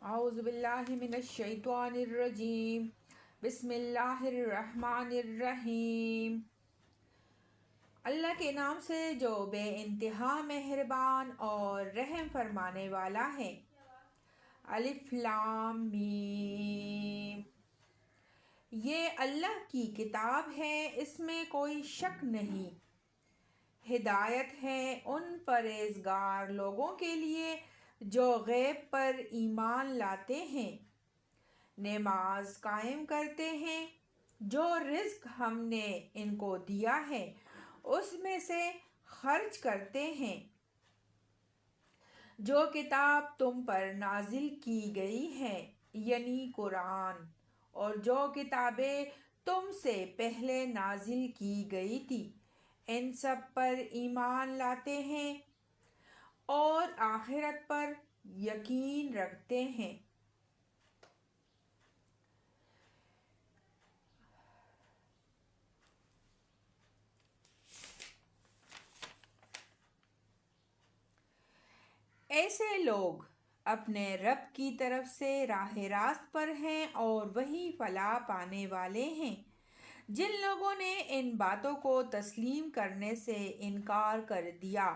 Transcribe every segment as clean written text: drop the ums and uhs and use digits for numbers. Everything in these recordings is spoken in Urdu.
اعوذ باللہ من الشیطان الرجیم، بسم اللہ الرحمن الرحیم۔ اللہ کے نام سے جو بے انتہا مہربان اور رحم فرمانے والا ہے۔ الف لام میم۔ یہ اللہ کی کتاب ہے، اس میں کوئی شک نہیں۔ ہدایت ہے ان پرہیزگار لوگوں کے لیے جو غیب پر ایمان لاتے ہیں، نماز قائم کرتے ہیں، جو رزق ہم نے ان کو دیا ہے اس میں سے خرچ کرتے ہیں، جو کتاب تم پر نازل کی گئی ہے یعنی قرآن، اور جو کتابیں تم سے پہلے نازل کی گئی تھی، ان سب پر ایمان لاتے ہیں اور آخرت پر یقین رکھتے ہیں۔ ایسے لوگ اپنے رب کی طرف سے راہ راست پر ہیں اور وہی فلاح پانے والے ہیں۔ جن لوگوں نے ان باتوں کو تسلیم کرنے سے انکار کر دیا،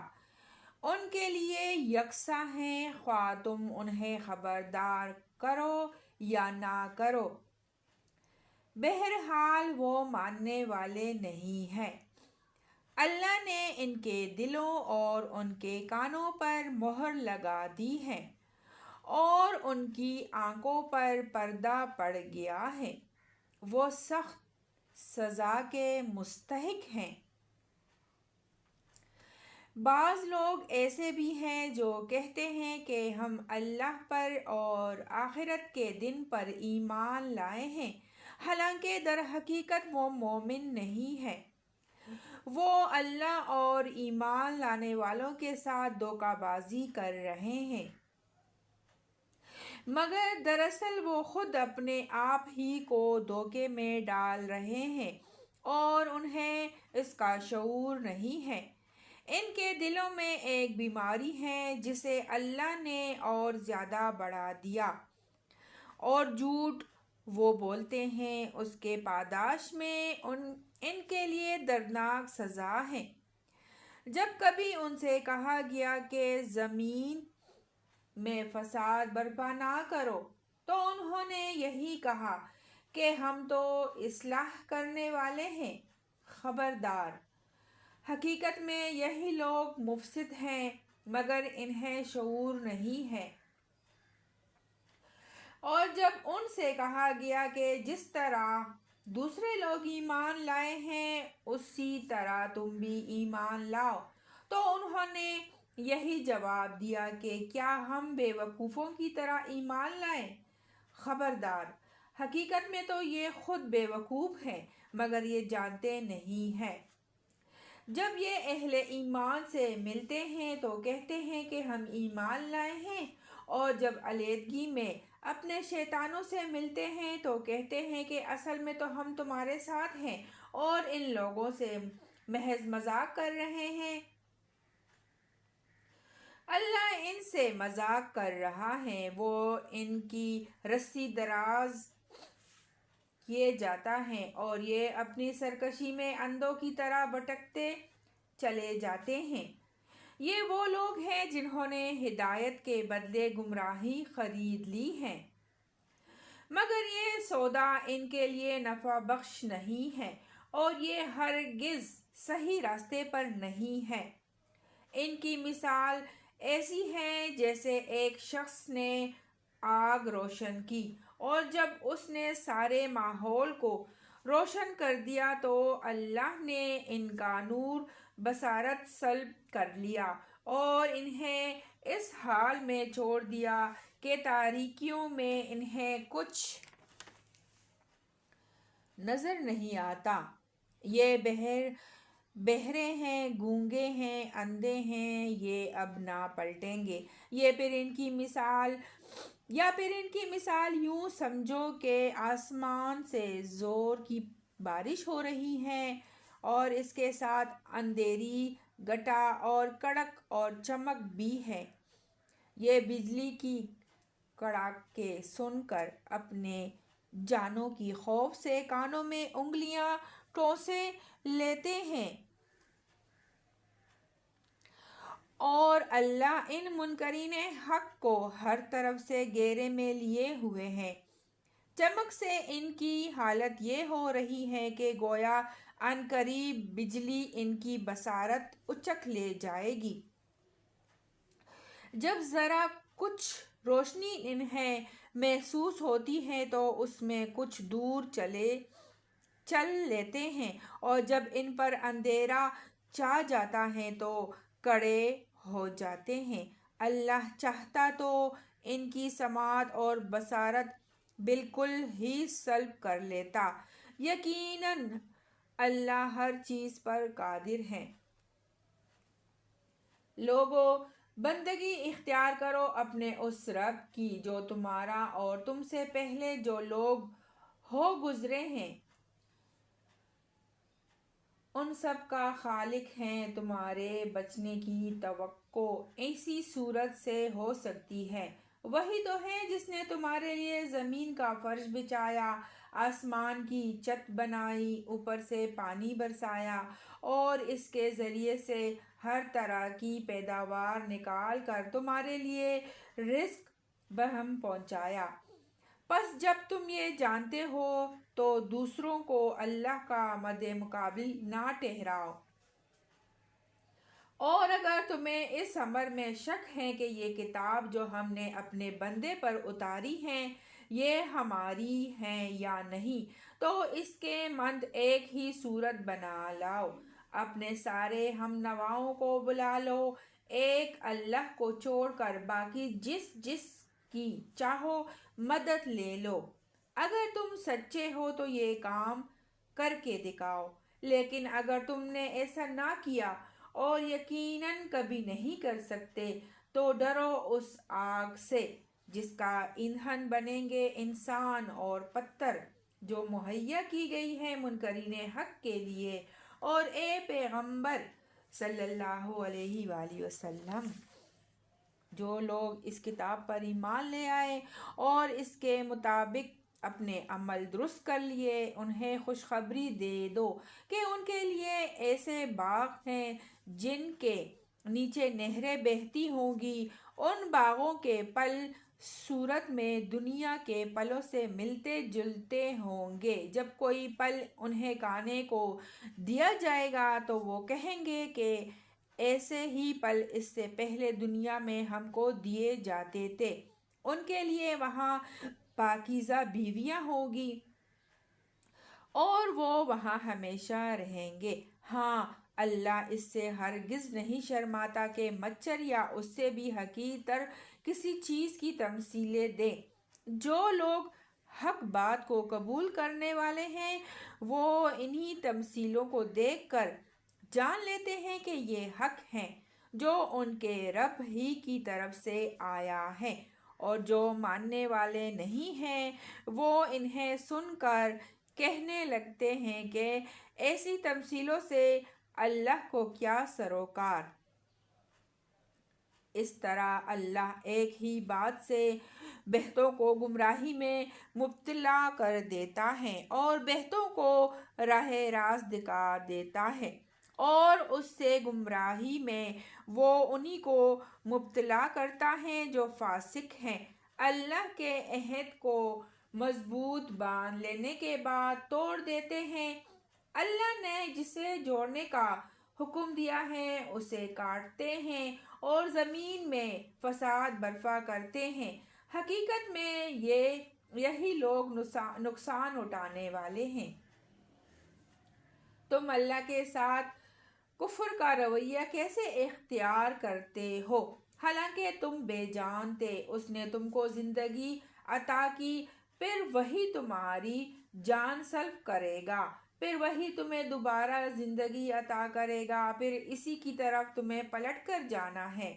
ان کے لیے یکساں ہیں، خواہ تم انہیں خبردار کرو یا نہ کرو، بہرحال وہ ماننے والے نہیں ہیں۔ اللہ نے ان کے دلوں اور ان کے کانوں پر مہر لگا دی ہے اور ان کی آنکھوں پر پردہ پڑ گیا ہے، وہ سخت سزا کے مستحق ہیں۔ بعض لوگ ایسے بھی ہیں جو کہتے ہیں کہ ہم اللہ پر اور آخرت کے دن پر ایمان لائے ہیں، حالانکہ در حقیقت وہ مومن نہیں ہیں۔ وہ اللہ اور ایمان لانے والوں کے ساتھ دھوکہ بازی کر رہے ہیں، مگر دراصل وہ خود اپنے آپ ہی کو دھوکے میں ڈال رہے ہیں اور انہیں اس کا شعور نہیں ہے۔ ان کے دلوں میں ایک بیماری ہے جسے اللہ نے اور زیادہ بڑھا دیا، اور جھوٹ وہ بولتے ہیں، اس کے پاداش میں ان کے لیے دردناک سزا ہے۔ جب کبھی ان سے کہا گیا کہ زمین میں فساد برپا نہ کرو، تو انہوں نے یہی کہا کہ ہم تو اصلاح کرنے والے ہیں۔ خبردار، حقیقت میں یہی لوگ مفسد ہیں، مگر انہیں شعور نہیں ہے۔ اور جب ان سے کہا گیا کہ جس طرح دوسرے لوگ ایمان لائے ہیں اسی طرح تم بھی ایمان لاؤ، تو انہوں نے یہی جواب دیا کہ کیا ہم بے وقوفوں کی طرح ایمان لائیں؟ خبردار، حقیقت میں تو یہ خود بے وقوف ہیں، مگر یہ جانتے نہیں ہیں۔ جب یہ اہل ایمان سے ملتے ہیں تو کہتے ہیں کہ ہم ایمان لائے ہیں، اور جب علیحدگی میں اپنے شیطانوں سے ملتے ہیں تو کہتے ہیں کہ اصل میں تو ہم تمہارے ساتھ ہیں اور ان لوگوں سے محض مذاق کر رہے ہیں۔ اللہ ان سے مذاق کر رہا ہے، وہ ان کی رسی دراز کیے جاتا ہے اور یہ اپنی سرکشی میں اندھوں کی طرح بھٹکتے چلے جاتے ہیں۔ یہ وہ لوگ ہیں جنہوں نے ہدایت کے بدلے گمراہی خرید لی ہے، مگر یہ سودا ان کے لیے نفع بخش نہیں ہے اور یہ ہرگز صحیح راستے پر نہیں ہے۔ ان کی مثال ایسی ہے جیسے ایک شخص نے آگ روشن کی، اور جب اس نے سارے ماحول کو روشن کر دیا تو اللہ نے ان کا نور بصارت سلب کر لیا اور انہیں اس حال میں چھوڑ دیا کہ تاریکیوں میں انہیں کچھ نظر نہیں آتا۔ یہ بہرے ہیں، گونگے ہیں، اندھے ہیں، یہ اب نہ پلٹیں گے۔ یا پھر ان کی مثال یوں سمجھو کہ آسمان سے زور کی بارش ہو رہی ہے اور اس کے ساتھ اندھیری، گھٹا اور کڑک اور چمک بھی ہے۔ یہ بجلی کی کڑاکے سن کر اپنے جانوں کی خوف سے کانوں میں انگلیاں ٹوسے لیتے ہیں، اور اللہ ان منکرین حق کو ہر طرف سے گھیرے میں لیے ہوئے ہے۔ چمک سے ان کی حالت یہ ہو رہی ہے کہ گویا ان قریب بجلی ان کی بصارت اچک لے جائے گی۔ جب ذرا کچھ روشنی انہیں محسوس ہوتی ہے تو اس میں کچھ دور چل لیتے ہیں، اور جب ان پر اندھیرا چھا جاتا ہے تو کھڑے ہو جاتے ہیں۔ اللہ چاہتا تو ان کی سماعت اور بصارت بالکل ہی سلب کر لیتا۔ یقیناً اللہ ہر چیز پر قادر ہے۔ لوگو، بندگی اختیار کرو اپنے اس رب کی جو تمہارا اور تم سے پہلے جو لوگ ہو گزرے ہیں ان سب کا خالق ہے۔ تمہارے بچنے کی توقع ایسی صورت سے ہو سکتی ہے، وہی تو ہے جس نے تمہارے لیے زمین کا فرش بچھایا، آسمان کی چھت بنائی، اوپر سے پانی برسایا اور اس کے ذریعے سے ہر طرح کی پیداوار نکال کر تمہارے لیے رزق بہم پہنچایا۔ پس جب تم یہ جانتے ہو تو دوسروں کو اللہ کا مد مقابل نہ ٹھہراؤ۔ اور اگر تمہیں اس امر میں شک ہے کہ یہ کتاب جو ہم نے اپنے بندے پر اتاری ہے یہ ہماری ہے یا نہیں، تو اس کے مانند ایک ہی صورت بنا لاؤ، اپنے سارے ہم نواؤں کو بلا لو، ایک اللہ کو چھوڑ کر باقی جس کی چاہو مدد لے لو۔ اگر تم سچے ہو تو یہ کام کر کے دکھاؤ، لیکن اگر تم نے ایسا نہ کیا اور یقیناً کبھی نہیں کر سکتے تو ڈرو اس آگ سے جس کا ایندھن بنیں گے انسان اور پتھر، جو مہیا کی گئی ہے منکرین حق کے لیے۔ اور اے پیغمبر صلی اللہ علیہ وآلہ وسلم، جو لوگ اس کتاب پر ایمان لے آئے اور اس کے مطابق اپنے عمل درست کر لیے، انہیں خوشخبری دے دو کہ ان کے لیے ایسے باغ ہیں جن کے نیچے نہریں بہتی ہوں گی۔ ان باغوں کے پھل صورت میں دنیا کے پھلوں سے ملتے جلتے ہوں گے۔ جب کوئی پھل انہیں کھانے کو دیا جائے گا تو وہ کہیں گے کہ ایسے ہی پھل اس سے پہلے دنیا میں ہم کو دیے جاتے تھے۔ ان کے لیے وہاں پاکیزہ بیویاں ہوں گی اور وہ وہاں ہمیشہ رہیں گے۔ ہاں، اللہ اس سے ہرگز نہیں شرماتا کہ مچھر یا اس سے بھی حقیر تر کسی چیز کی تمثیلیں دے۔ جو لوگ حق بات کو قبول کرنے والے ہیں وہ انہی تمثیلوں کو دیکھ کر جان لیتے ہیں کہ یہ حق ہیں جو ان کے رب ہی کی طرف سے آیا ہے، اور جو ماننے والے نہیں ہیں وہ انہیں سن کر کہنے لگتے ہیں کہ ایسی تمثیلوں سے اللہ کو کیا سروکار۔ اس طرح اللہ ایک ہی بات سے بہتوں کو گمراہی میں مبتلا کر دیتا ہے اور بہتوں کو راہ راست دکھا دیتا ہے، اور اس سے گمراہی میں وہ انہی کو مبتلا کرتا ہے جو فاسق ہیں۔ اللہ کے عہد کو مضبوط باندھ لینے کے بعد توڑ دیتے ہیں۔ اللہ نے جسے جوڑنے کا حکم دیا ہے اسے کاٹتے ہیں اور زمین میں فساد برپا کرتے ہیں۔ حقیقت میں یہی لوگ نقصان اٹھانے والے ہیں۔ تم اللہ کے ساتھ کفر کا رویہ کیسے اختیار کرتے ہو حالانکہ تم بے جان تھے؟ اس نے تم کو زندگی عطا کی، پھر وہی تمہاری جان سلب کرے گا، پھر وہی تمہیں دوبارہ زندگی عطا کرے گا، پھر اسی کی طرف تمہیں پلٹ کر جانا ہے۔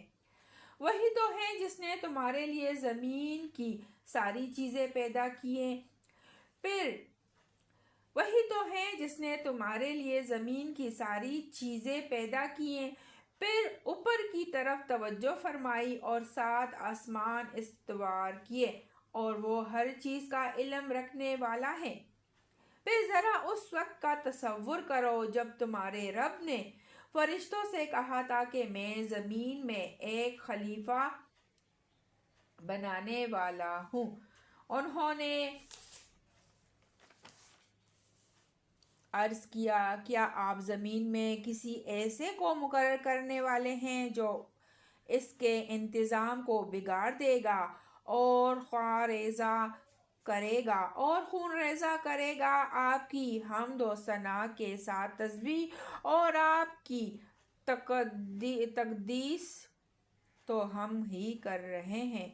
وہی تو ہے جس نے تمہارے لیے زمین کی ساری چیزیں پیدا کیں، پھر وہی تو ہے جس نے تمہارے لیے زمین کی ساری چیزیں پیدا کیں، پھر اوپر کی طرف توجہ فرمائی اور 7 آسمان استوار کیے، اور وہ ہر چیز کا علم رکھنے والا ہے۔ پھر ذرا اس وقت کا تصور کرو جب تمہارے رب نے فرشتوں سے کہا تھا کہ میں زمین میں ایک خلیفہ بنانے والا ہوں۔ انہوں نے عرض کیا، کیا آپ زمین میں کسی ایسے کو مقرر کرنے والے ہیں جو اس کے انتظام کو بگاڑ دے گا اور خون ریزہ کرے گا؟ آپ کی حمد و ثنا کے ساتھ تسبیح اور آپ کی تقدیس تو ہم ہی کر رہے ہیں۔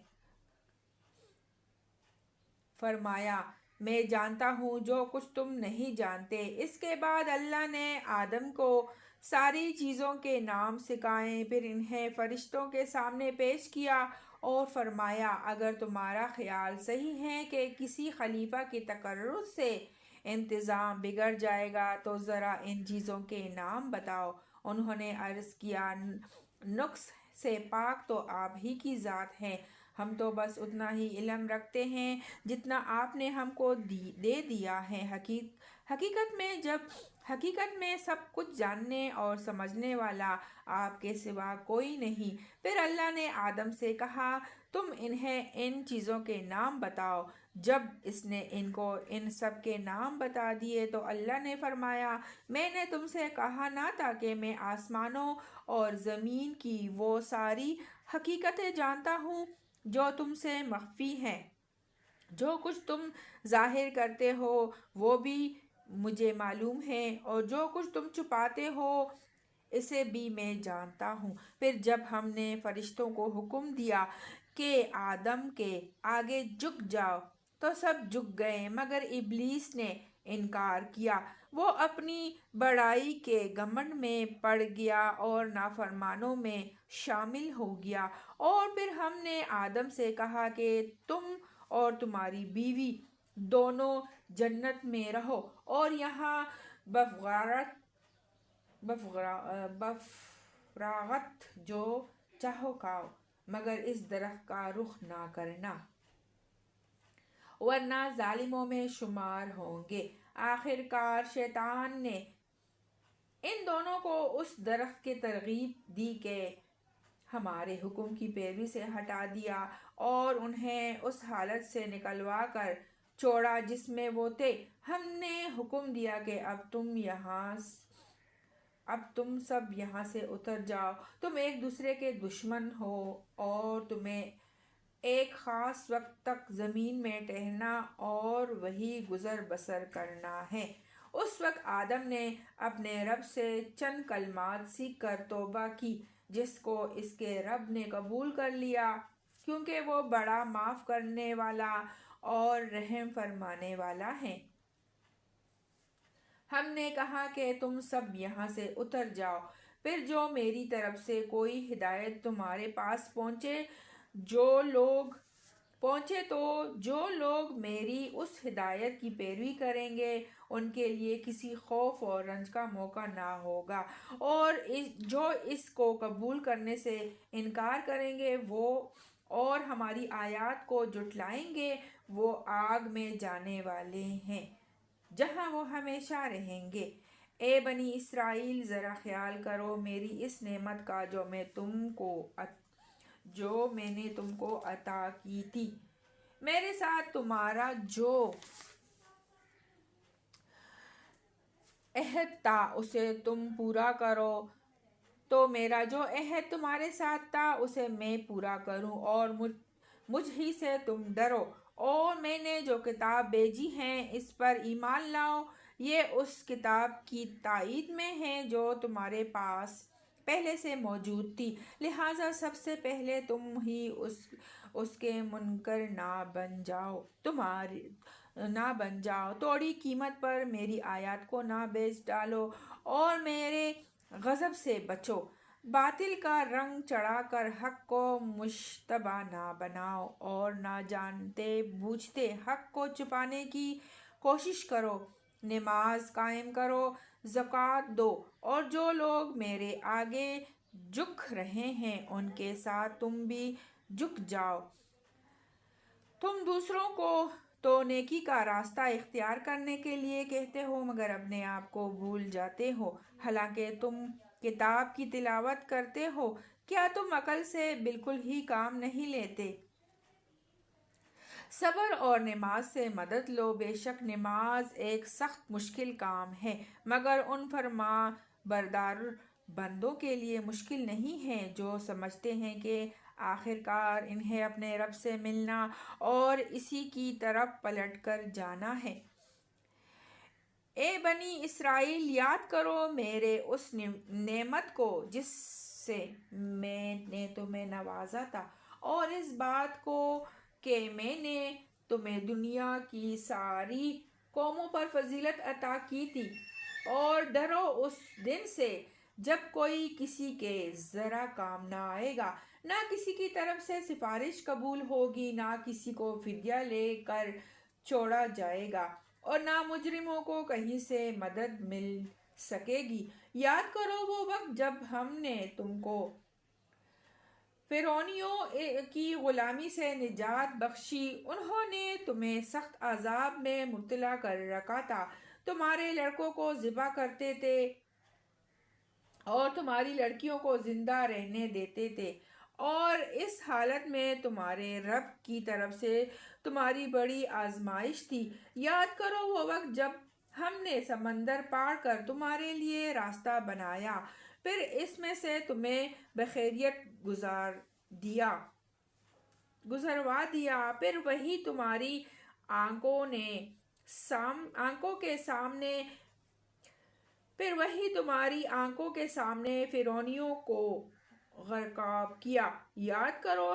فرمایا، میں جانتا ہوں جو کچھ تم نہیں جانتے۔ اس کے بعد اللہ نے آدم کو ساری چیزوں کے نام سکھائے، پھر انہیں فرشتوں کے سامنے پیش کیا اور فرمایا، اگر تمہارا خیال صحیح ہے کہ کسی خلیفہ کی تقرر سے انتظام بگڑ جائے گا تو ذرا ان چیزوں کے نام بتاؤ۔ انہوں نے عرض کیا، نقص سے پاک تو آپ ہی کی ذات ہے، ہم تو بس اتنا ہی علم رکھتے ہیں جتنا آپ نے ہم کو دے دیا ہے۔ حقیقت میں سب کچھ جاننے اور سمجھنے والا آپ کے سوا کوئی نہیں۔ پھر اللہ نے آدم سے کہا، تم انہیں ان چیزوں کے نام بتاؤ۔ جب اس نے ان کو ان سب کے نام بتا دیے تو اللہ نے فرمایا، میں نے تم سے کہا نہ تھا کہ میں آسمانوں اور زمین کی وہ ساری حقیقتیں جانتا ہوں جو تم سے مخفی ہیں؟ جو کچھ تم ظاہر کرتے ہو وہ بھی مجھے معلوم ہے، اور جو کچھ تم چھپاتے ہو اسے بھی میں جانتا ہوں۔ پھر جب ہم نے فرشتوں کو حکم دیا کہ آدم کے آگے جھک جاؤ تو سب جھک گئے مگر ابلیس نے انکار کیا۔ وہ اپنی بڑائی کے گھمنڈ میں پڑ گیا اور نافرمانوں میں شامل ہو گیا۔ اور پھر ہم نے آدم سے کہا کہ تم اور تمہاری بیوی دونوں جنت میں رہو اور یہاں بفراغت جو چاہو کھاؤ، مگر اس درخت کا رخ نہ کرنا ورنہ ظالموں میں شمار ہوں گے۔ آخر کار شیطان نے ان دونوں کو اس درخت کی ترغیب دی کہ ہمارے حکم کی پیروی سے ہٹا دیا اور انہیں اس حالت سے نکلوا کر چھوڑا جس میں وہ تھے۔ ہم نے حکم دیا کہ اب تم سب یہاں سے اتر جاؤ، تم ایک دوسرے کے دشمن ہو اور تمہیں ایک خاص وقت تک زمین میں ٹہلنا اور وہی گزر بسر کرنا ہے۔ اس وقت آدم نے اپنے رب سے چند کلمات سیکھ کر توبہ کی، جس کو اس کے رب نے قبول کر لیا کیونکہ وہ بڑا معاف کرنے والا اور رحم فرمانے والا ہے۔ ہم نے کہا کہ تم سب یہاں سے اتر جاؤ، پھر جو میری طرف سے کوئی ہدایت تمہارے پاس پہنچے تو جو لوگ میری اس ہدایت کی پیروی کریں گے ان کے لیے کسی خوف اور رنج کا موقع نہ ہوگا، اور جو اس کو قبول کرنے سے انکار کریں گے اور ہماری آیات کو جھٹلائیں گے وہ آگ میں جانے والے ہیں جہاں وہ ہمیشہ رہیں گے۔ اے بنی اسرائیل، ذرا خیال کرو میری اس نعمت کا جو میں نے تم کو عطا کی تھی۔ میرے ساتھ تمہارا جو عہد تھا اسے تم پورا کرو، تو میرا جو عہد تمہارے ساتھ تھا اسے میں پورا کروں، اور مجھ ہی سے تم ڈرو، اور میں نے جو کتاب بھیجی ہے اس پر ایمان لاؤ۔ یہ اس کتاب کی تائید میں ہے جو تمہارے پاس پہلے سے موجود تھی، لہٰذا سب سے پہلے تم ہی اس کے منکر نہ بن جاؤ، تھوڑی قیمت پر میری آیات کو نہ بیچ ڈالو اور میرے غضب سے بچو۔ باطل کا رنگ چڑھا کر حق کو مشتبہ نہ بناؤ، اور نہ جانتے بوجھتے حق کو چھپانے کی کوشش کرو۔ نماز قائم کرو، زکوٰۃ دو، اور جو لوگ میرے آگے جھک رہے ہیں ان کے ساتھ تم بھی جھک جاؤ۔ تم دوسروں کو تو نیکی کا راستہ اختیار کرنے کے لیے کہتے ہو مگر اپنے آپ کو بھول جاتے ہو، حالانکہ تم کتاب کی تلاوت کرتے ہو۔ کیا تم عقل سے بالکل ہی کام نہیں لیتے؟ صبر اور نماز سے مدد لو، بے شک نماز ایک سخت مشکل کام ہے مگر ان فرما بردار بندوں کے لیے مشکل نہیں ہے جو سمجھتے ہیں کہ آخر کار انہیں اپنے رب سے ملنا اور اسی کی طرف پلٹ کر جانا ہے۔ اے بنی اسرائیل، یاد کرو میرے اس نعمت کو جس سے میں نے تمہیں نوازا تھا، اور اس بات کو کہ میں نے تمہیں دنیا کی ساری قوموں پر فضیلت عطا کی تھی، اور ڈرو اس دن سے جب کوئی کسی کے ذرا کام نہ آئے گا، نہ کسی کی طرف سے سفارش قبول ہوگی، نہ کسی کو فدیہ لے کر چھوڑا جائے گا، اور نہ مجرموں کو کہیں سے مدد مل سکے گی۔ یاد کرو وہ وقت جب ہم نے تم کو فرعونیوں کی غلامی سے نجات بخشی، انہوں نے تمہیں سخت عذاب میں مبتلا کر رکھا تھا، تمہارے لڑکوں کو ذبح کرتے تھے اور تمہاری لڑکیوں کو زندہ رہنے دیتے تھے، اور اس حالت میں تمہارے رب کی طرف سے تمہاری بڑی آزمائش تھی۔ یاد کرو وہ وقت جب ہم نے سمندر پار کر تمہارے لیے راستہ بنایا، پھر اس میں سے تمہیں بخیریت گزروا دیا، پھر وہی تمہاری آنکھوں کے سامنے فرعونیوں کو غرقاب کیا۔ یاد کرو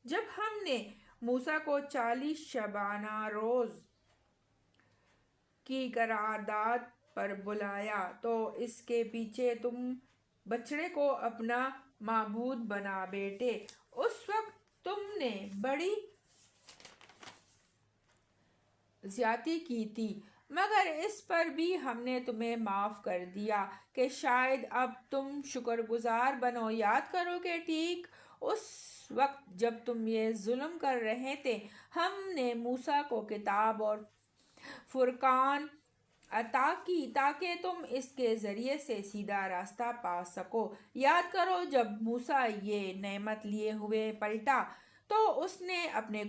جب ہم نے موسیٰ کو 40 شبانہ روز کی قرارداد پر بلایا تو اس کے پیچھے تم بچڑے کو اپنا معبود بنا بیٹھے۔ اس وقت تم نے بڑی زیادتی کی تھی، مگر اس پر بھی ہم نے تمہیں معاف کر دیا کہ شاید اب تم شکر گزار بنو۔ یاد کرو کہ ٹھیک اس وقت جب تم یہ ظلم کر رہے تھے، ہم نے موسیٰ کو کتاب اور فرقان عطا کی تاکہ تم اس کے ذریعے سے سیدھا راستہ پا سکو۔ یاد کرو جب موسیٰ یہ نعمت لیے ہوئے پلٹا تو اس نے اپنی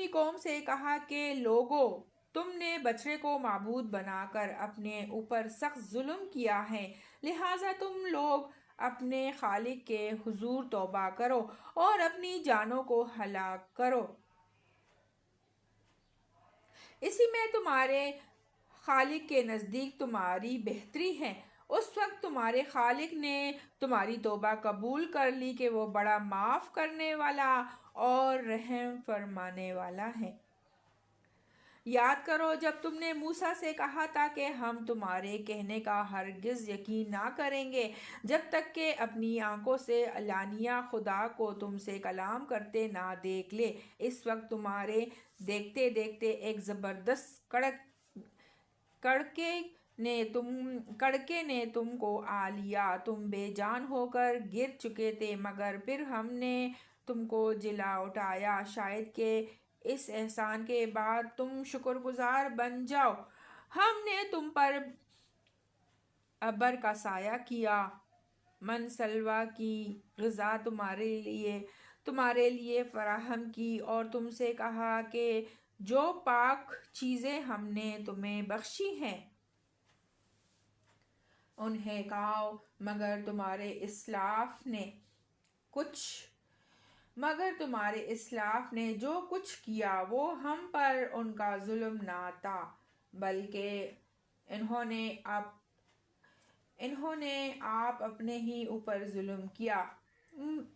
قوم سے کہا کہ لوگو، تم نے بچڑے کو معبود بنا کر اپنے اوپر سخت ظلم کیا ہے، لہٰذا تم لوگ اپنے خالق کے حضور توبہ کرو اور اپنی جانوں کو ہلاک کرو، اسی میں تمہارے خالق کے نزدیک تمہاری بہتری ہے۔ اس وقت تمہارے خالق نے تمہاری توبہ قبول کر لی کہ وہ بڑا معاف کرنے والا اور رحم فرمانے والا ہے۔ یاد کرو جب تم نے موسیٰ سے کہا تھا کہ ہم تمہارے کہنے کا ہرگز یقین نہ کریں گے جب تک کہ اپنی آنکھوں سے علانیہ خدا کو تم سے کلام کرتے نہ دیکھ لیں۔ اس وقت تمہارے دیکھتے دیکھتے ایک زبردست کڑکے نے تم کو آ لیا، تم بے جان ہو کر گر چکے تھے، مگر پھر ہم نے تم کو جلا اٹھایا، شاید کہ اس احسان کے بعد تم شکر گزار بن جاؤ۔ ہم نے تم پر ابر کا سایہ کیا، من سلویٰ کی غذا تمہارے لیے فراہم کی، اور تم سے کہا کہ جو پاک چیزیں ہم نے تمہیں بخشی ہیں انہیں کھاؤ، مگر تمہارے اسلاف نے جو کچھ کیا وہ ہم پر ان کا ظلم نہ تھا، بلکہ انہوں نے آپ اپنے ہی اوپر ظلم کیا۔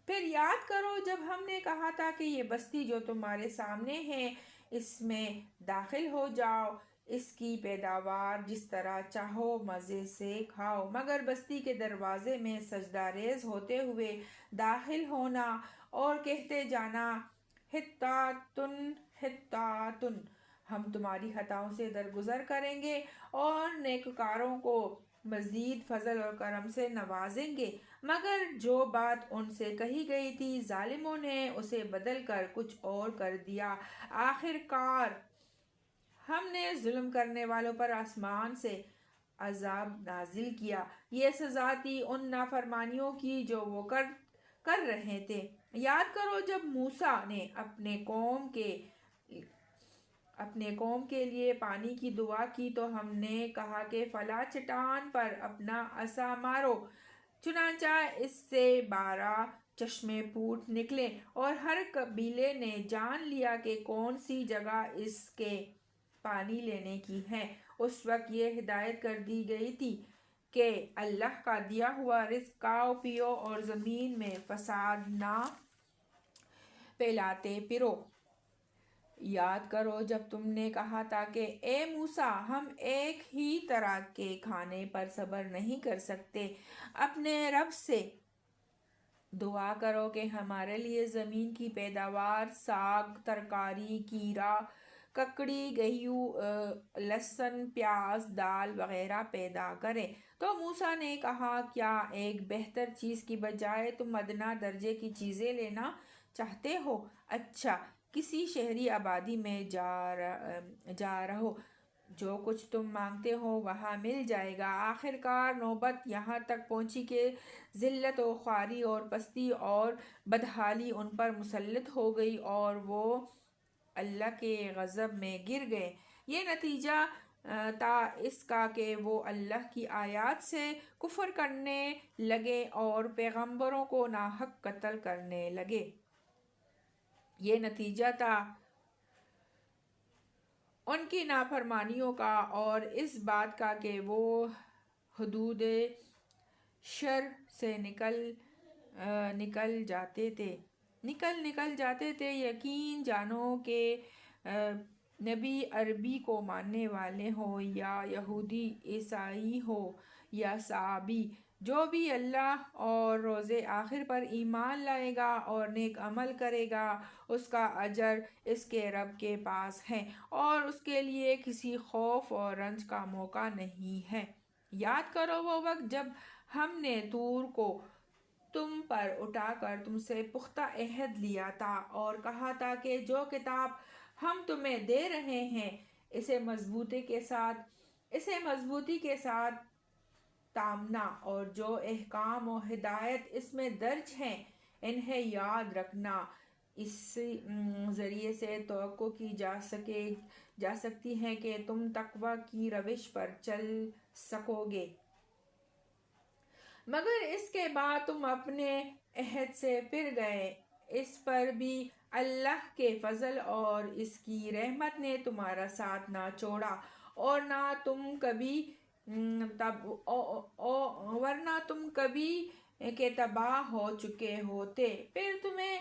پھر یاد کرو جب ہم نے کہا تھا کہ یہ بستی جو تمہارے سامنے ہے اس میں داخل ہو جاؤ، اس کی پیداوار جس طرح چاہو مزے سے کھاؤ، مگر بستی کے دروازے میں سجدہ ریز ہوتے ہوئے داخل ہونا اور کہتے جانا، حطّاتٌ حطّاتٌ، ہم تمہاری خطاؤں سے درگزر کریں گے اور نیکوکاروں کو مزید فضل اور کرم سے نوازیں گے۔ مگر جو بات ان سے کہی گئی تھی ظالموں نے اسے بدل کر کچھ اور کر دیا۔ آخر کار ہم نے ظلم کرنے والوں پر آسمان سے عذاب نازل کیا۔ یہ سزا تھی ان نافرمانیوں کی جو وہ کر رہے تھے۔ یاد کرو جب موسیٰ نے اپنے قوم کے لیے پانی کی دعا کی تو ہم نے کہا کہ فلاں چٹان پر اپنا عصا مارو، چنانچہ اس سے 12 چشمے پھوٹ نکلے اور ہر قبیلے نے جان لیا کہ کون سی جگہ اس کے پانی لینے کی ہے۔ اس وقت یہ ہدایت کر دی گئی تھی کہ اللہ کا دیا ہوا رزق کھاؤ پیو اور زمین میں فساد نہ پھیلاتے پھرو۔ یاد کرو جب تم نے کہا تھا کہ اے موسیٰ ہم ایک ہی طرح کے کھانے پر صبر نہیں کر سکتے، اپنے رب سے دعا کرو کہ ہمارے لیے زمین کی پیداوار، ساگ، ترکاری، کیڑا ککڑی، گیہوں، لہسن، پیاز، دال وغیرہ پیدا کرے۔ تو موسیٰ نے کہا کیا ایک بہتر چیز کی بجائے تم ادنیٰ درجے کی چیزیں لینا چاہتے ہو؟ اچھا کسی شہری آبادی میں جا رہو، جو کچھ تم مانگتے ہو وہاں مل جائے گا۔ آخر کار نوبت یہاں تک پہنچی کہ ذلت و خواری اور پستی اور بدحالی ان پر مسلط ہو گئی اور وہ اللہ کے غضب میں گر گئے۔ یہ نتیجہ تھا اس کا کہ وہ اللہ کی آیات سے کفر کرنے لگے اور پیغمبروں کو ناحق قتل کرنے لگے۔ یہ نتیجہ تھا ان کی نافرمانیوں کا اور اس بات کا کہ وہ حدود شرع سے نکل جاتے تھے۔ یقین جانو کہ نبی عربی کو ماننے والے ہوں یا یہودی، عیسائی ہو یا صابئی، جو بھی اللہ اور روز آخر پر ایمان لائے گا اور نیک عمل کرے گا اس کا اجر اس کے رب کے پاس ہے اور اس کے لیے کسی خوف اور رنج کا موقع نہیں ہے۔ یاد کرو وہ وقت جب ہم نے طور کو تم پر اٹھا کر تم سے پختہ عہد لیا تھا اور کہا تھا کہ جو کتاب ہم تمہیں دے رہے ہیں اسے مضبوطی کے ساتھ تامنا اور جو احکام و ہدایت اس میں درج ہیں انہیں یاد رکھنا۔ اس ذریعے سے توقع کی جا سکتی ہے کہ تم تقوی کی روش پر چل سکو گے۔ مگر اس کے بعد تم اپنے عہد سے پھر گئے۔ اس پر بھی اللہ کے فضل اور اس کی رحمت نے تمہارا ساتھ نہ چھوڑا اور ورنہ تم کبھی کے تباہ ہو چکے ہوتے۔ پھر تمہیں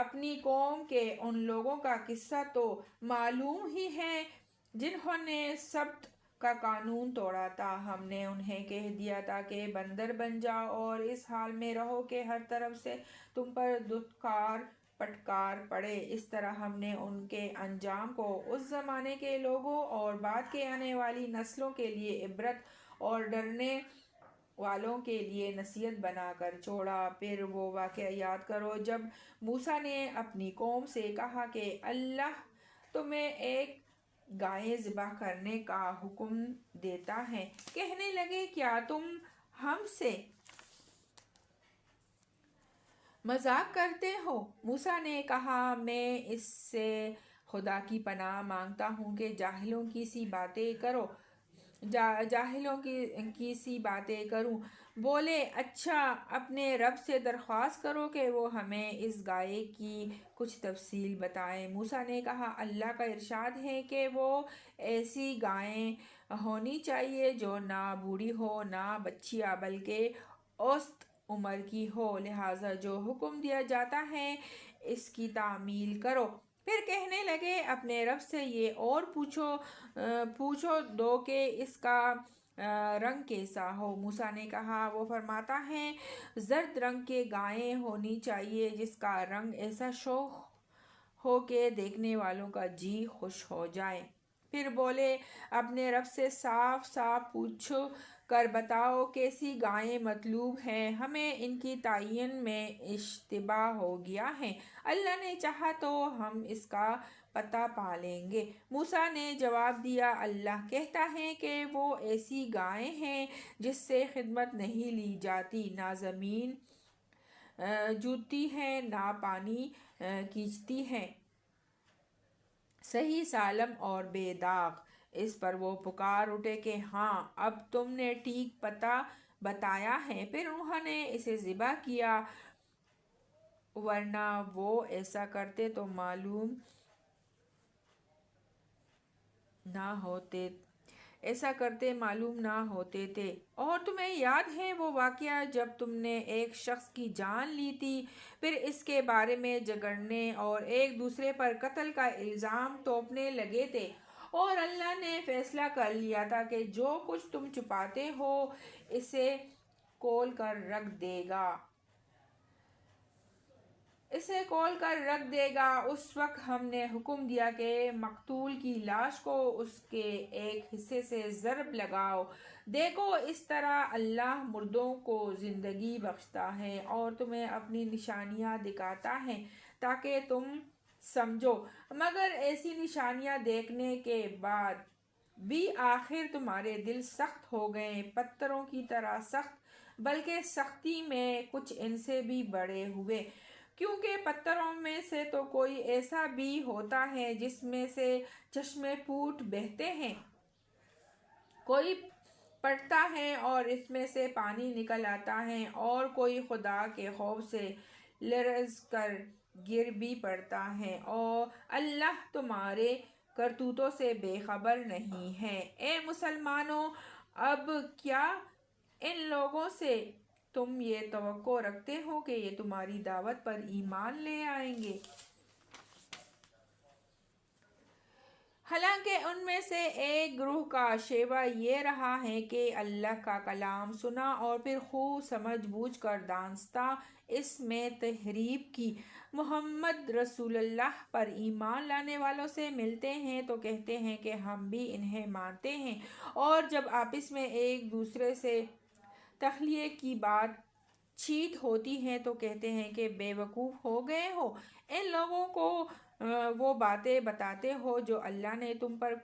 اپنی قوم کے ان لوگوں کا قصہ تو معلوم ہی ہے جنہوں نے سبت کا قانون توڑا تھا۔ ہم نے انہیں کہہ دیا تھا کہ بندر بن جاؤ اور اس حال میں رہو کہ ہر طرف سے تم پر دھتکار پھٹکار پڑے۔ اس طرح ہم نے ان کے انجام کو اس زمانے کے لوگوں اور بعد کے آنے والی نسلوں کے لیے عبرت اور ڈرنے والوں کے لیے نصیحت بنا کر چھوڑا۔ پھر وہ واقعہ یاد کرو جب موسیٰ نے اپنی قوم سے کہا کہ اللہ تمہیں ایک گائے ذبح کرنے کا حکم دیتا ہے۔ کہنے لگے کیا تم ہم سے مذاق کرتے ہو؟ موسیٰ نے کہا میں اس سے خدا کی پناہ مانگتا ہوں کہ جاہلوں کی سی باتیں کروں۔ بولے اچھا اپنے رب سے درخواست کرو کہ وہ ہمیں اس گائے کی کچھ تفصیل بتائے۔ موسیٰ نے کہا اللہ کا ارشاد ہے کہ وہ ایسی گائے ہونی چاہیے جو نہ بوڑھی ہو نہ بچیا بلکہ اوسط عمر کی ہو، لہٰذا جو حکم دیا جاتا ہے اس کی تعمیل کرو۔ پھر کہنے لگے اپنے رب سے یہ اور پوچھو دو کہ اس کا رنگ کیسا ہو۔ موسیٰ نے کہا وہ فرماتا ہے زرد رنگ کی گائے ہونی چاہیے جس کا رنگ ایسا شوخ ہو کہ دیکھنے والوں کا جی خوش ہو جائے۔ پھر بولے اپنے رب سے صاف صاف پوچھو کر بتاؤ کیسی گائیں مطلوب ہیں، ہمیں ان کی تعین میں اشتباہ ہو گیا ہے، اللہ نے چاہا تو ہم اس کا پتہ پا لیں گے۔ موسیٰ نے جواب دیا، اللہ کہتا ہے کہ وہ ایسی گائیں ہیں جس سے خدمت نہیں لی جاتی، نہ زمین جوتتی ہیں نہ پانی کھینچتی ہیں، صحیح سالم اور بے داغ۔ اس پر وہ پکار اٹھے کہ ہاں اب تم نے ٹھیک پتہ بتایا ہے۔ پھر انہوں نے اسے ذبح کیا، ورنہ وہ ایسا کرتے تو معلوم نہ ہوتے تھے۔ اور تمہیں یاد ہے وہ واقعہ جب تم نے ایک شخص کی جان لی تھی، پھر اس کے بارے میں جھگڑنے اور ایک دوسرے پر قتل کا الزام تھوپنے لگے تھے، اور اللہ نے فیصلہ کر لیا تھا کہ جو کچھ تم چھپاتے ہو اسے کھول کر رکھ دے گا۔ اس وقت ہم نے حکم دیا کہ مقتول کی لاش کو اس کے ایک حصے سے ضرب لگاؤ، دیکھو اس طرح اللہ مردوں کو زندگی بخشتا ہے اور تمہیں اپنی نشانیاں دکھاتا ہے تاکہ تم سمجھو، مگر ایسی نشانیاں دیکھنے کے بعد بھی آخر تمہارے دل سخت ہو گئے، پتھروں کی طرح سخت، بلکہ سختی میں کچھ ان سے بھی بڑے ہوئے، کیونکہ پتھروں میں سے تو کوئی ایسا بھی ہوتا ہے جس میں سے چشمے پھوٹ بہتے ہیں، کوئی پھٹتا ہے اور اس میں سے پانی نکل آتا ہے، اور کوئی خدا کے خوف سے لرز کر گر بھی پڑتا ہے، اور اللہ تمہارے کرتوتوں سے بے خبر نہیں ہے۔ اے مسلمانوں، اب کیا ان لوگوں سے تم یہ توقع رکھتے ہو کہ یہ تمہاری دعوت پر ایمان لے آئیں گے؟ حالانکہ ان میں سے ایک گروہ کا شیوہ یہ رہا ہے کہ اللہ کا کلام سنا اور پھر خوب سمجھ بوجھ کر دانستہ اس میں تحریف کی۔ محمد رسول اللہ پر ایمان لانے والوں سے ملتے ہیں تو کہتے ہیں کہ ہم بھی انہیں مانتے ہیں، اور جب آپس میں ایک دوسرے سے تخلیہ کی بات چیت ہوتی ہے تو کہتے ہیں کہ بے وقوف ہو گئے ہو، ان لوگوں کو وہ باتیں بتاتے ہو جو اللہ نے تم پر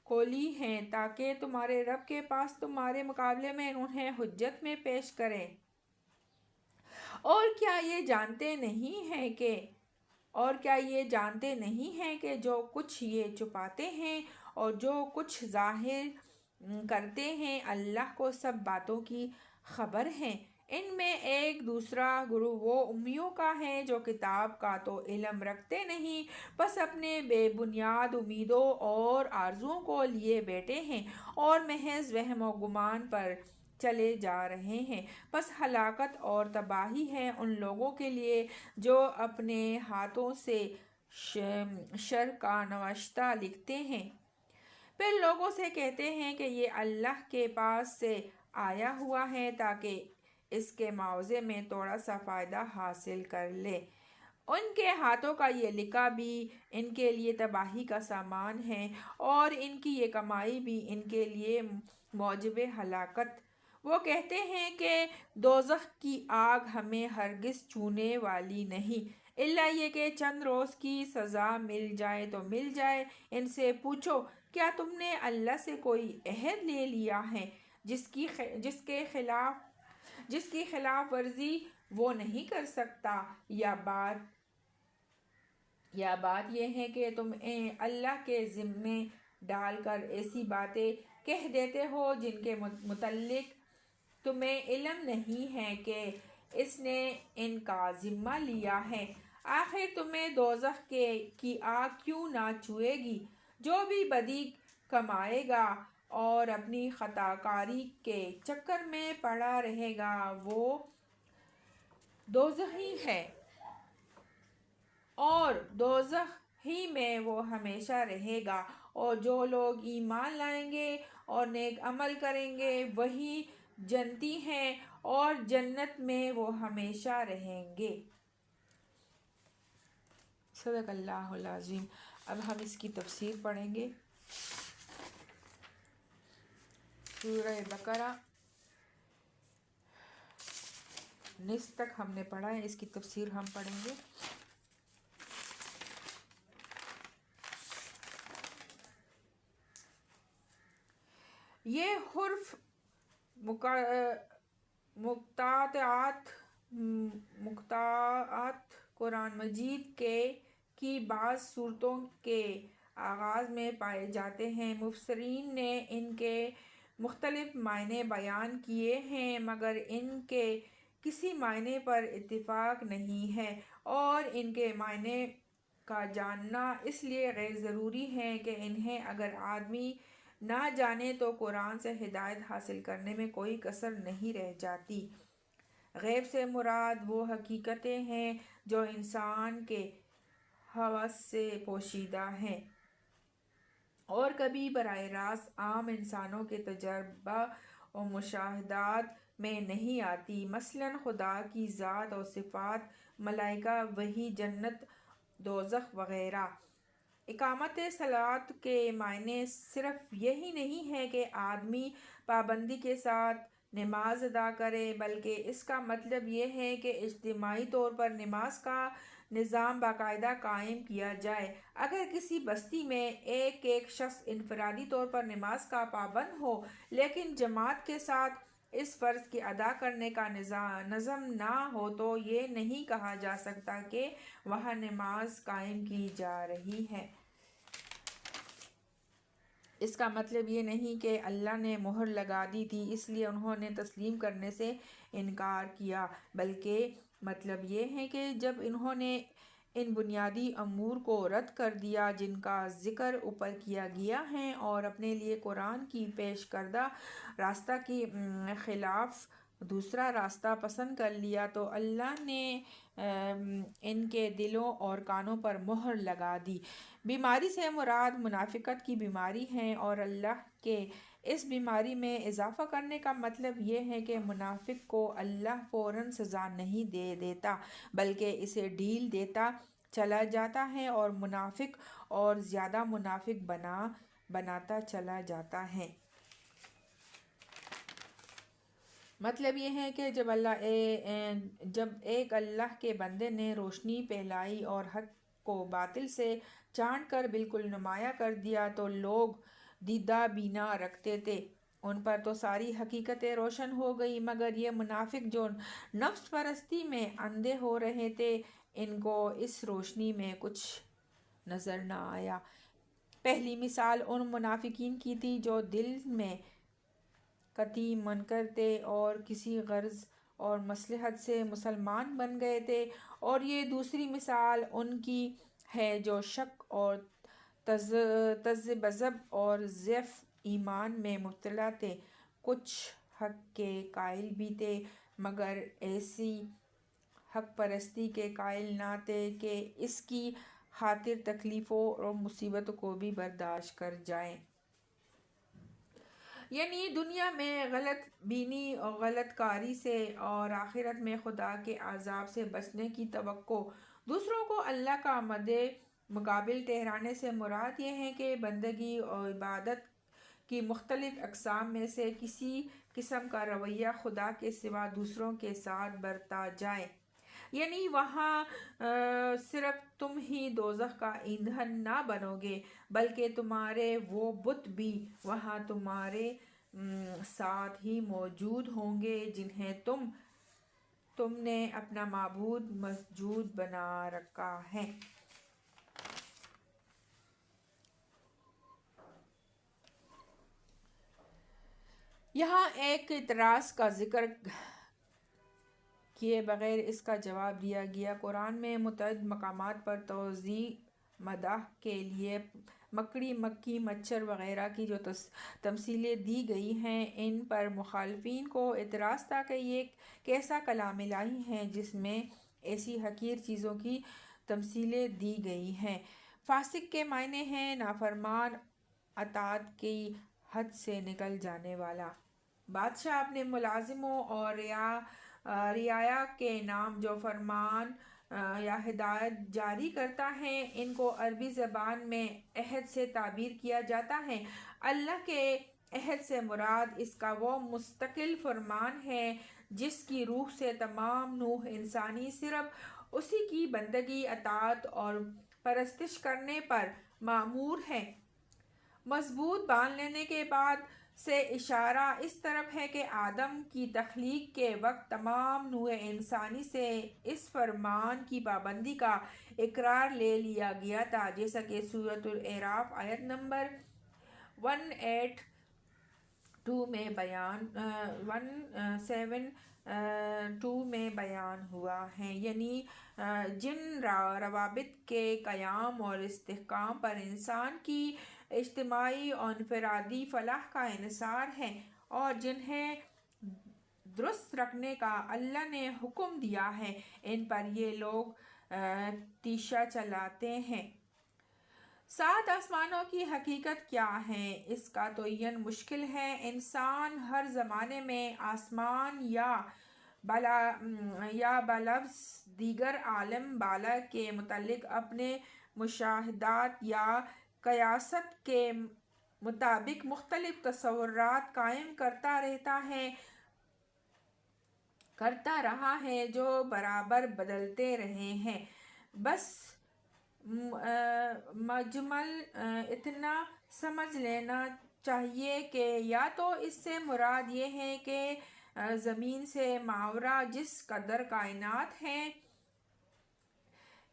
کھولی ہیں تاکہ تمہارے رب کے پاس تمہارے مقابلے میں انہیں حجت میں پیش کریں۔ اور کیا یہ جانتے نہیں ہیں کہ جو کچھ یہ چھپاتے ہیں اور جو کچھ ظاہر کرتے ہیں اللہ کو سب باتوں کی خبر ہے۔ ان میں ایک دوسرا گروہ وہ امیوں کا ہے جو کتاب کا تو علم رکھتے نہیں، بس اپنے بے بنیاد امیدوں اور آرزوؤں کو لیے بیٹھے ہیں اور محض وہم و گمان پر چلے جا رہے ہیں، بس ہلاکت اور تباہی ہے ان لوگوں کے لیے جو اپنے ہاتھوں سے شر کا نوشتہ لکھتے ہیں، پھر لوگوں سے کہتے ہیں کہ یہ اللہ کے پاس سے آیا ہوا ہے تاکہ اس کے معاوضے میں تھوڑا سا فائدہ حاصل کر لے۔ ان کے ہاتھوں کا یہ لکھا بھی ان کے لیے تباہی کا سامان ہے، اور ان کی یہ کمائی بھی ان کے لیے موجب ہلاکت۔ وہ کہتے ہیں کہ دوزخ کی آگ ہمیں ہرگز چھونے والی نہیں، الا یہ کہ چند روز کی سزا مل جائے تو مل جائے۔ ان سے پوچھو، کیا تم نے اللہ سے کوئی عہد لے لیا ہے جس کی خلاف ورزی وہ نہیں کر سکتا، یا بات یہ ہے کہ تم اللہ کے ذمے ڈال کر ایسی باتیں کہہ دیتے ہو جن کے متعلق تمہیں علم نہیں ہے کہ اس نے ان کا ذمہ لیا ہے۔ آخر تمہیں دوزخ کی آگ کیوں نہ چھوئے گی؟ جو بھی بدی کمائے گا اور اپنی خطا کاری کے چکر میں پڑا رہے گا وہ دوزخی ہے، اور دوزخ ہی میں وہ ہمیشہ رہے گا، اور جو لوگ ایمان لائیں گے اور نیک عمل کریں گے وہی جنتی ہیں اور جنت میں وہ ہمیشہ رہیں گے۔ صدق اللہ العظیم۔ اب ہم اس کی تفسیر پڑھیں گے۔ سورہ بقرہ نصف تک ہم نے پڑھا ہے، اس کی تفسیر ہم پڑھیں گے۔ یہ حرف مقطعات قرآن مجید کی بعض صورتوں کے آغاز میں پائے جاتے ہیں۔ مفسرین نے ان کے مختلف معنی بیان کیے ہیں، مگر ان کے کسی معنی پر اتفاق نہیں ہے، اور ان کے معنی کا جاننا اس لیے غیر ضروری ہے کہ انہیں اگر آدمی نہ جانے تو قرآن سے ہدایت حاصل کرنے میں کوئی کسر نہیں رہ جاتی۔ غیب سے مراد وہ حقیقتیں ہیں جو انسان کے حواس سے پوشیدہ ہیں اور کبھی براہ راست عام انسانوں کے تجربہ و مشاہدات میں نہیں آتی، مثلاً خدا کی ذات اور صفات، ملائکہ، وحی، جنت، دوزخ وغیرہ۔ اقامت صلاۃ کے معنی صرف یہی نہیں ہے کہ آدمی پابندی کے ساتھ نماز ادا کرے، بلکہ اس کا مطلب یہ ہے کہ اجتماعی طور پر نماز کا نظام باقاعدہ قائم کیا جائے۔ اگر کسی بستی میں ایک شخص انفرادی طور پر نماز کا پابند ہو لیکن جماعت کے ساتھ اس فرض کے ادا کرنے کا نظم نہ ہو تو یہ نہیں کہا جا سکتا کہ وہاں نماز قائم کی جا رہی ہے۔ اس کا مطلب یہ نہیں کہ اللہ نے مہر لگا دی تھی اس لیے انہوں نے تسلیم کرنے سے انکار کیا، بلکہ مطلب یہ ہے کہ جب انہوں نے ان بنیادی امور کو رد کر دیا جن کا ذکر اوپر کیا گیا ہے اور اپنے لیے قرآن کی پیش کردہ راستہ کی خلاف دوسرا راستہ پسند کر لیا، تو اللہ نے ان کے دلوں اور کانوں پر مہر لگا دی۔ بیماری سے مراد منافقت کی بیماری ہے، اور اللہ کے اس بیماری میں اضافہ کرنے کا مطلب یہ ہے کہ منافق کو اللہ فوراً سزا نہیں دے دیتا بلکہ اسے ڈھیل دیتا چلا جاتا ہے اور منافق اور زیادہ منافق بناتا چلا جاتا ہے۔ مطلب یہ ہے کہ جب ایک اللہ کے بندے نے روشنی پھیلائی اور حق کو باطل سے چاٹ کر بالکل نمایاں کر دیا تو لوگ دیدہ بینا رکھتے تھے، ان پر تو ساری حقیقتیں روشن ہو گئی، مگر یہ منافق جو نفس پرستی میں اندھے ہو رہے تھے ان کو اس روشنی میں کچھ نظر نہ آیا۔ پہلی مثال ان منافقین کی تھی جو دل میں قطعی منکر تھے اور کسی غرض اور مصلحت سے مسلمان بن گئے تھے، اور یہ دوسری مثال ان کی ہے جو شک اور تذبذب اور ضعف ایمان میں مبتلا تھے، کچھ حق کے قائل بھی تھے مگر ایسی حق پرستی کے قائل نہ تھے کہ اس کی خاطر تکلیفوں اور مصیبتوں کو بھی برداشت کر جائیں۔ یعنی دنیا میں غلط بینی اور غلط کاری سے اور آخرت میں خدا کے عذاب سے بچنے کی توقع۔ دوسروں کو اللہ کا مد مقابل ٹھہرانے سے مراد یہ ہے کہ بندگی اور عبادت کی مختلف اقسام میں سے کسی قسم کا رویہ خدا کے سوا دوسروں کے ساتھ برتا جائے، یعنی وہاں صرف تم ہی دوزخ کا ایندھن نہ بنو گے بلکہ تمہارے وہ بت بھی وہاں تمہارے ساتھ ہی موجود ہوں گے جنہیں تم نے اپنا معبود مسجود بنا رکھا ہے۔ یہاں ایک اعتراض کا ذکر کیے بغیر اس کا جواب دیا گیا۔ قرآن میں متعدد مقامات پر توضیح مداح کے لیے مکڑی، مکھی، مچھر وغیرہ کی جو تمثیلیں دی گئی ہیں ان پر مخالفین کو اعتراض تھا کہ یہ کیسا کلام الہی ہے جس میں ایسی حقیر چیزوں کی تمثیلیں دی گئی ہیں۔ فاسق کے معنی ہیں نافرمان، اطاعت کی حد سے نکل جانے والا۔ بادشاہ اپنے ملازموں اور رعایا کے نام جو فرمان یا ہدایت جاری کرتا ہے ان کو عربی زبان میں عہد سے تعبیر کیا جاتا ہے۔ اللہ کے عہد سے مراد اس کا وہ مستقل فرمان ہے جس کی روح سے تمام نوع انسانی صرف اسی کی بندگی، اطاعت اور پرستش کرنے پر مأمور ہے۔ مضبوط باندھ لینے کے بعد سے اشارہ اس طرف ہے کہ آدم کی تخلیق کے وقت تمام نوع انسانی سے اس فرمان کی پابندی کا اقرار لے لیا گیا تھا، جیسا کہ سورۃ الاعراف آیت نمبر 172 میں بیان ہوا ہے، یعنی جن روابط کے قیام اور استحکام پر انسان کی اجتماعی اور انفرادی فلاح کا انحصار ہے اور جنہیں درست رکھنے کا اللہ نے حکم دیا ہے، ان پر یہ لوگ تیشہ چلاتے ہیں۔ 7 آسمانوں کی حقیقت کیا ہے؟ اس کا تعین مشکل ہے۔ انسان ہر زمانے میں آسمان یا بلفظ دیگر عالم بالا کے متعلق اپنے مشاہدات یا قیاست کے مطابق مختلف تصورات قائم کرتا رہا ہے جو برابر بدلتے رہے ہیں۔ بس مجمل اتنا سمجھ لینا چاہیے کہ یا تو اس سے مراد یہ ہے کہ زمین سے ماورا جس قدر کائنات ہے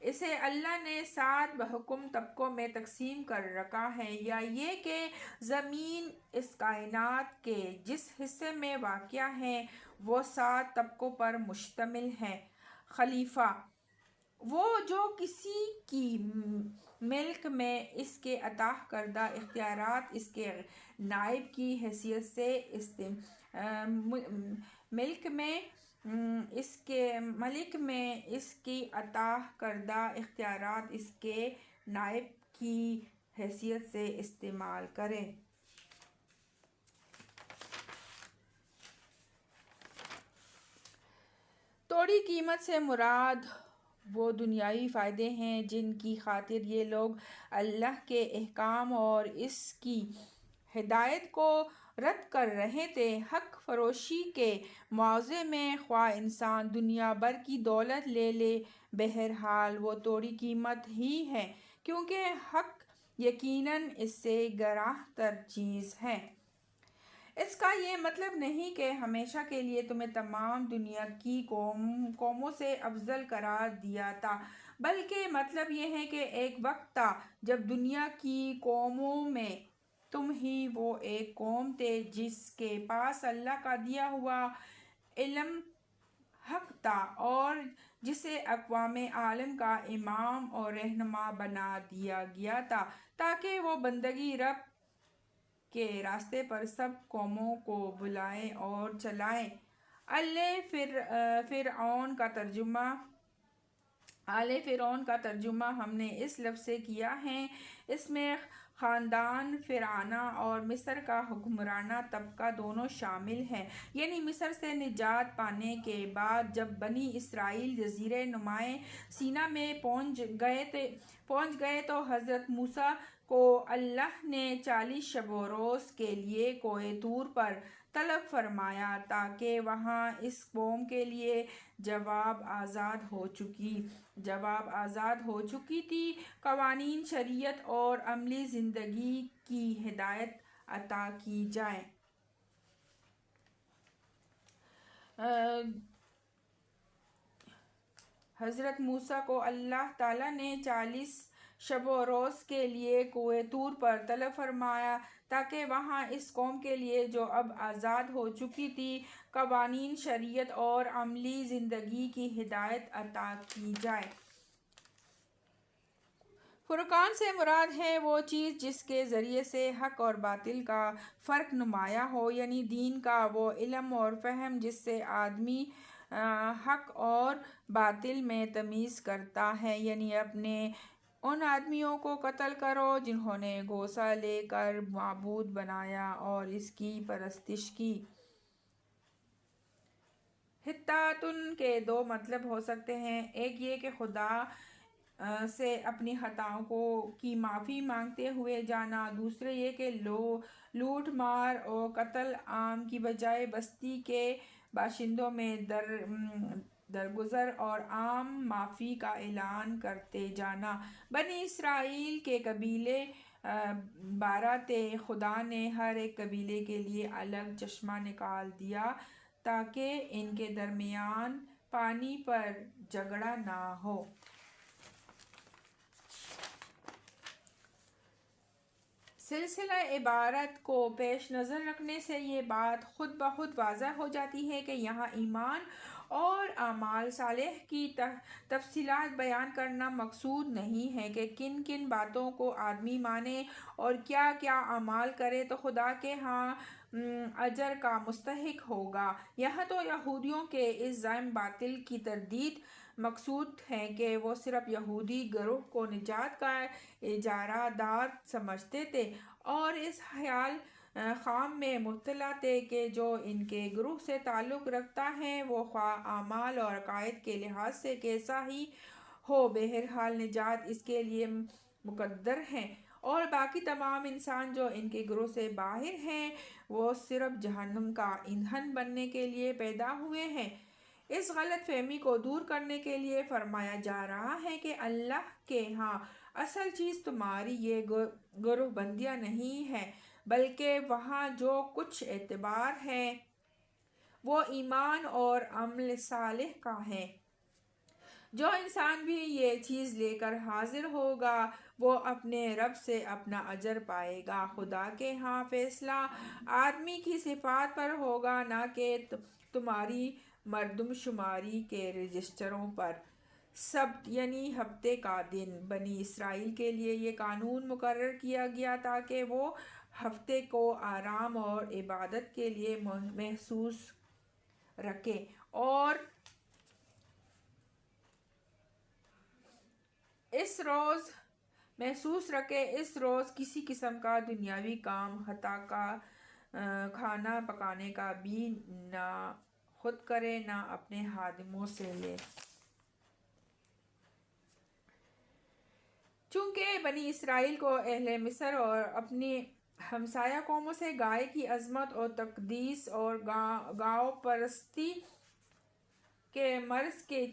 اسے اللہ نے 7 بحکم طبقوں میں تقسیم کر رکھا ہے، یا یہ کہ زمین اس کائنات کے جس حصے میں واقع ہے وہ 7 طبقوں پر مشتمل ہے۔ خلیفہ وہ جو کسی کی ملک میں اس کے عطا کردہ اختیارات اس کے نائب کی حیثیت سے ملک میں اس کی عطا کردہ اختیارات اس کے نائب کی حیثیت سے استعمال کرے۔ توڑی قیمت سے مراد وہ دنیاوی فائدے ہیں جن کی خاطر یہ لوگ اللہ کے احکام اور اس کی ہدایت کو رد کر رہے تھے۔ حق فروشی کے معاوضے میں خواہ انسان دنیا بھر کی دولت لے لے، بہرحال وہ توڑی قیمت ہی ہے، کیونکہ حق یقیناً اس سے گراں تر چیز ہے۔ اس کا یہ مطلب نہیں کہ ہمیشہ کے لیے تمہیں تمام دنیا کی قوموں سے افضل قرار دیا تھا، بلکہ مطلب یہ ہے کہ ایک وقت تھا جب دنیا کی قوموں میں تم ہی وہ ایک قوم تھے جس کے پاس اللہ کا دیا ہوا علم حق تھا اور جسے اقوام عالم کا امام اور رہنما بنا دیا گیا تھا تاکہ وہ بندگی رب کے راستے پر سب قوموں کو بلائے اور چلائے۔ آل فرعون کا ترجمہ ہم نے اس لفظ سے کیا ہے۔ اس میں خاندان فرعونیہ اور مصر کا حکمرانہ طبقہ دونوں شامل ہیں، یعنی مصر سے نجات پانے کے بعد جب بنی اسرائیل جزیرہ نمائے سینا میں پہنچ گئے تو حضرت موسیٰ کو اللہ نے 40 شب و روز کے لیے کوہ طور پر طلب فرمایا تاکہ وہاں اس قوم کے لیے جواب آزاد ہو چکی تھی قوانین شریعت اور عملی زندگی کی ہدایت عطا کی جائے۔ حضرت موسیٰ کو اللہ تعالیٰ نے 40 شب و روز کے لیے کوہ طور پر طلب فرمایا تاکہ وہاں اس قوم کے لیے جو اب آزاد ہو چکی تھی قوانین شریعت اور عملی زندگی کی ہدایت عطا کی جائے۔ فرقان سے مراد ہے وہ چیز جس کے ذریعے سے حق اور باطل کا فرق نمایاں ہو، یعنی دین کا وہ علم اور فہم جس سے آدمی حق اور باطل میں تمیز کرتا ہے، یعنی اپنے ان آدمیوں کو قتل کرو جنہوں نے گوشہ لے کر معبود بنایا اور اس کی پرستش کی۔ حطّاتن کے 2 مطلب ہو سکتے ہیں، ایک یہ کہ خدا سے اپنی خطاؤں کی معافی مانگتے ہوئے جانا، دوسرے یہ کہ لوٹ مار اور قتل عام کی بجائے بستی کے باشندوں میں درگزر اور عام معافی کا اعلان کرتے جانا۔ بنی اسرائیل کے قبیلے 12 تھے۔ خدا نے ہر ایک قبیلے کے لیے الگ چشمہ نکال دیا تاکہ ان کے درمیان پانی پر جھگڑا نہ ہو۔ سلسلہ عبارت کو پیش نظر رکھنے سے یہ بات خود بخود واضح ہو جاتی ہے کہ یہاں ایمان اور اعمال صالح کی تفصیلات بیان کرنا مقصود نہیں ہے کہ کن کن باتوں کو آدمی مانے اور کیا کیا اعمال کرے تو خدا کے ہاں اجر کا مستحق ہوگا۔ یہاں تو یہودیوں کے اس زعم باطل کی تردید مقصود ہے کہ وہ صرف یہودی گروہ کو نجات کا اجارہ دار سمجھتے تھے اور اس خیال خام میں مبتلا تھے کہ جو ان کے گروہ سے تعلق رکھتا ہے وہ خواہ اعمال اور عقائد کے لحاظ سے کیسا ہی ہو، بہرحال نجات اس کے لیے مقدر ہے، اور باقی تمام انسان جو ان کے گروہ سے باہر ہیں وہ صرف جہنم کا ایندھن بننے کے لیے پیدا ہوئے ہیں۔ اس غلط فہمی کو دور کرنے کے لیے فرمایا جا رہا ہے کہ اللہ کے ہاں اصل چیز تمہاری یہ گروہ بندیاں نہیں ہے، بلکہ وہاں جو کچھ اعتبار ہے وہ ایمان اور عمل صالح کا ہے۔ جو انسان بھی یہ چیز لے کر حاضر ہوگا وہ اپنے رب سے اپنا اجر پائے گا۔ خدا کے ہاں فیصلہ آدمی کی صفات پر ہوگا، نہ کہ تمہاری مردم شماری کے رجسٹروں پر۔ سبت یعنی ہفتے کا دن بنی اسرائیل کے لیے یہ قانون مقرر کیا گیا تاکہ وہ ہفتے کو آرام اور عبادت کے لیے محفوظ رکھیں اور اس روز کسی قسم کا دنیاوی کام حتیٰ کھانا پکانے کا بھی نہ خود کرے نہ اپنے خادموں سے لے۔ چونکہ بنی اسرائیل کو اہل مصر اور اپنی ہمسایہ قوموں سے گائے کی عظمت اور تقدیس اور گاؤ پرستی کے مرض کی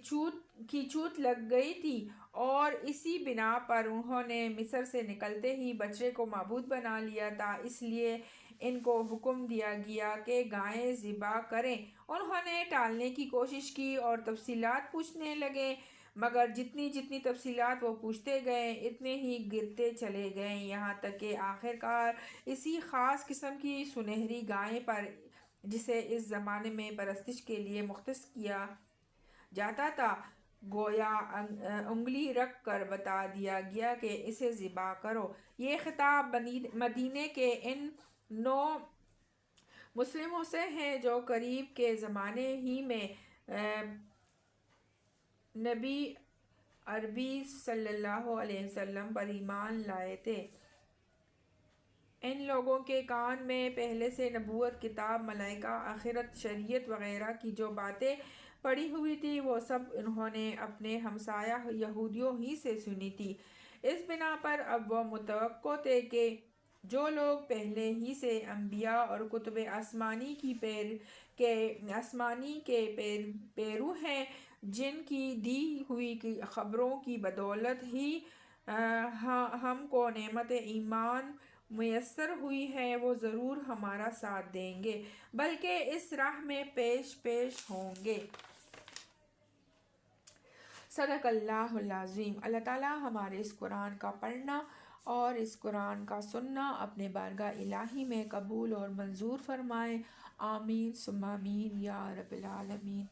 چوٹ لگ گئی تھی اور اسی بنا پر انہوں نے مصر سے نکلتے ہی بچڑے کو معبود بنا لیا تھا، اس لیے ان کو حکم دیا گیا کہ گائیں ذبح کریں۔ انہوں نے ٹالنے کی کوشش کی اور تفصیلات پوچھنے لگے، مگر جتنی تفصیلات وہ پوچھتے گئے اتنے ہی گرتے چلے گئے، یہاں تک کہ آخرکار اسی خاص قسم کی سنہری گائے پر جسے اس زمانے میں پرستش کے لیے مختص کیا جاتا تھا گویا انگلی رکھ کر بتا دیا گیا کہ اسے ذبح کرو۔ یہ خطاب مدینے کے ان 9 مسلموں سے ہے جو قریب کے زمانے ہی میں نبی عربی صلی اللہ علیہ وسلم پر ایمان لائے تھے۔ ان لوگوں کے کان میں پہلے سے نبوت، کتاب، ملائکہ، آخرت، شریعت وغیرہ کی جو باتیں پڑی ہوئی تھی وہ سب انہوں نے اپنے ہمسایہ یہودیوں ہی سے سنی تھی۔ اس بنا پر اب وہ متوقع تھے کہ جو لوگ پہلے ہی سے انبیاء اور کتب آسمانی کے پیرو ہیں، جن کی دی ہوئی خبروں کی بدولت ہی ہم کو نعمت ایمان میسر ہوئی ہے، وہ ضرور ہمارا ساتھ دیں گے بلکہ اس راہ میں پیش ہوں گے۔ صدق اللہ العظیم۔ اللہ تعالیٰ ہمارے اس قرآن کا پڑھنا اور اس قرآن کا سننا اپنے بارگاہ الہی میں قبول اور منظور فرمائے، آمین ثم آمین یا رب العالمین۔